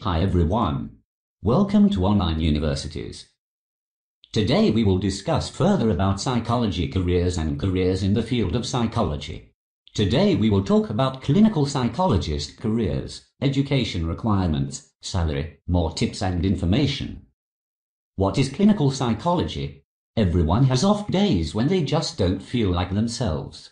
Hi everyone. Welcome to Online Universities. Today we will discuss further about psychology careers and careers in the field of psychology. Today we will talk about clinical psychologist careers, education requirements, salary, more tips and information. What is clinical psychology? Everyone has off days when they just don't feel like themselves.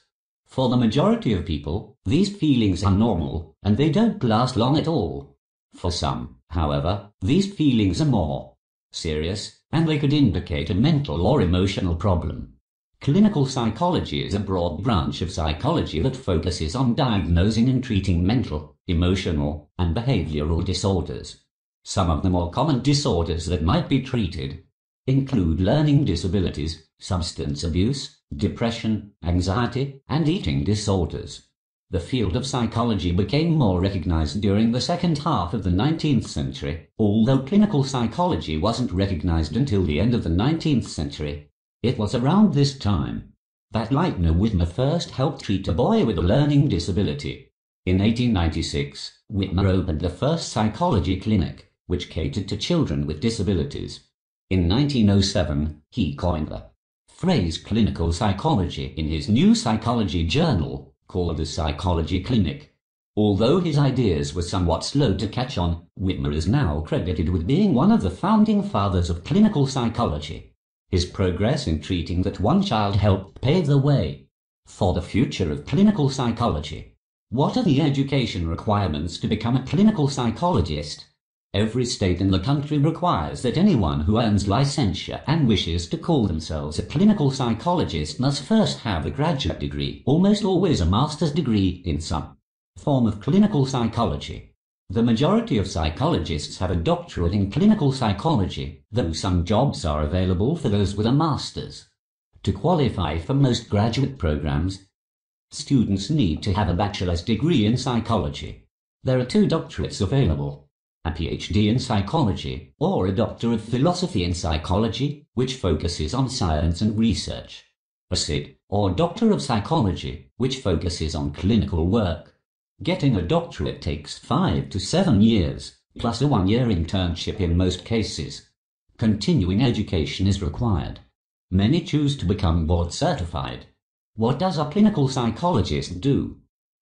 For the majority of people, these feelings are normal, and they don't last long at all. For some, however, these feelings are more serious, and they could indicate a mental or emotional problem. Clinical psychology is a broad branch of psychology that focuses on diagnosing and treating mental, emotional, and behavioral disorders. Some of the more common disorders that might be treated include learning disabilities, substance abuse, depression, anxiety, and eating disorders. The field of psychology became more recognized during the second half of the 19th century, although clinical psychology wasn't recognized until the end of the 19th century. It was around this time that Leitner Whitmer first helped treat a boy with a learning disability. In 1896, Whitmer opened the first psychology clinic, which catered to children with disabilities. In 1907, he coined the phrase clinical psychology in his new psychology journal, called the Psychology Clinic. Although his ideas were somewhat slow to catch on, Whitmer is now credited with being one of the founding fathers of clinical psychology. His progress in treating that one child helped pave the way for the future of clinical psychology. What are the education requirements to become a clinical psychologist? Every state in the country requires that anyone who earns licensure and wishes to call themselves a clinical psychologist must first have a graduate degree, almost always a master's degree, in some form of clinical psychology. The majority of psychologists have a doctorate in clinical psychology, though some jobs are available for those with a master's. To qualify for most graduate programs, students need to have a bachelor's degree in psychology. There are two doctorates available: a PhD in psychology, or a Doctor of Philosophy in Psychology, which focuses on science and research. A SID, or Doctor of Psychology, which focuses on clinical work. Getting a doctorate takes 5 to 7 years, plus a 1-year internship in most cases. Continuing education is required. Many choose to become board certified. What does a clinical psychologist do?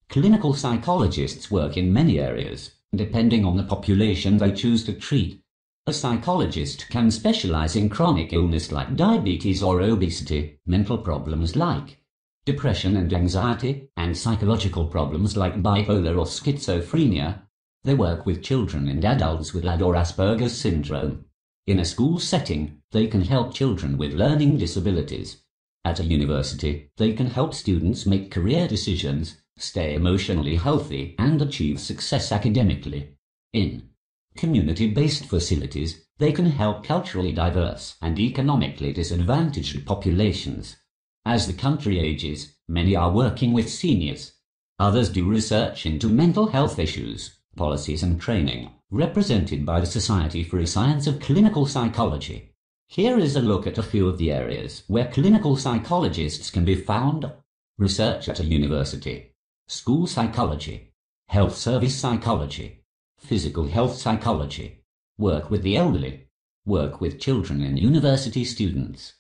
Clinical psychologists work in many areas, depending on the population they choose to treat. A psychologist can specialize in chronic illness like diabetes or obesity, mental problems like depression and anxiety, and psychological problems like bipolar or schizophrenia. They work with children and adults with AD or Asperger's syndrome. In a school setting, they can help children with learning disabilities. At a university, they can help students make career decisions, stay emotionally healthy, and achieve success academically. In community-based facilities, they can help culturally diverse and economically disadvantaged populations. As the country ages, many are working with seniors. Others do research into mental health issues, policies and training, represented by the Society for the Science of Clinical Psychology. Here is a look at a few of the areas where clinical psychologists can be found: research at a university, school psychology, health service psychology, physical health psychology, work with the elderly, work with children and university students.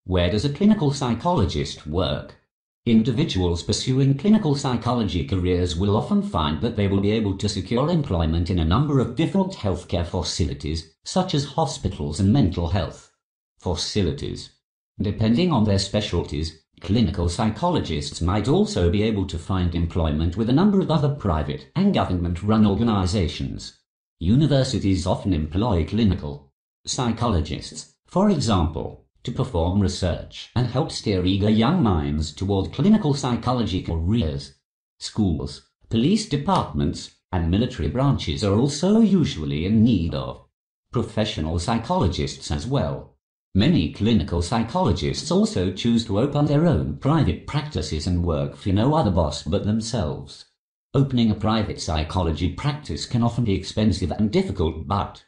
Where does a clinical psychologist work? Individuals pursuing clinical psychology careers will often find that they will be able to secure employment in a number of different healthcare facilities, such as hospitals and mental health facilities. Depending on their specialties, clinical psychologists might also be able to find employment with a number of other private and government-run organizations. Universities often employ clinical psychologists, for example, to perform research and help steer eager young minds toward clinical psychology careers. Schools, police departments, and military branches are also usually in need of professional psychologists as well. Many clinical psychologists also choose to open their own private practices and work for no other boss but themselves. Opening a private psychology practice can often be expensive and difficult, but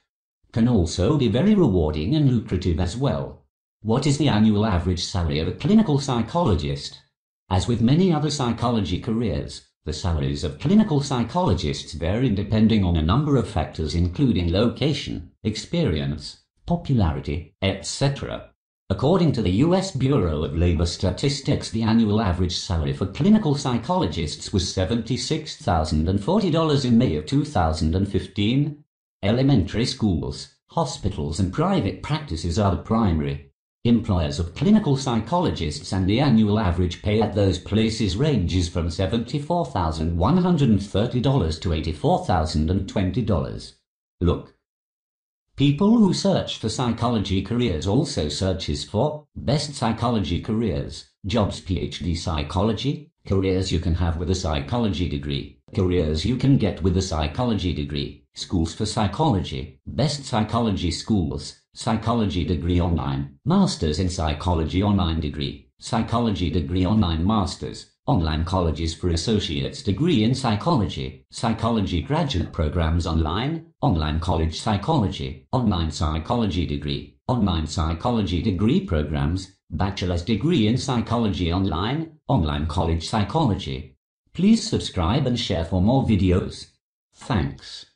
can also be very rewarding and lucrative as well. What is the annual average salary of a clinical psychologist? As with many other psychology careers, The salaries of clinical psychologists vary depending on a number of factors including location, experience, popularity, etc. According to the U.S. Bureau of Labor Statistics, the annual average salary for clinical psychologists was $76,040 in May of 2015. Elementary schools, hospitals and private practices are the primary employers of clinical psychologists, and the annual average pay at those places ranges from $74,130 to $84,020. Look. People who search for psychology careers also searches for best psychology careers, jobs, PhD psychology, careers you can have with a psychology degree, careers you can get with a psychology degree, schools for psychology, best psychology schools, psychology degree online, masters in psychology online degree, psychology degree online masters, online colleges for associate's degree in psychology, psychology graduate programs online, online college psychology, online psychology degree, online psychology degree programs, bachelor's degree in psychology online, online college psychology. Please subscribe and share for more videos. Thanks.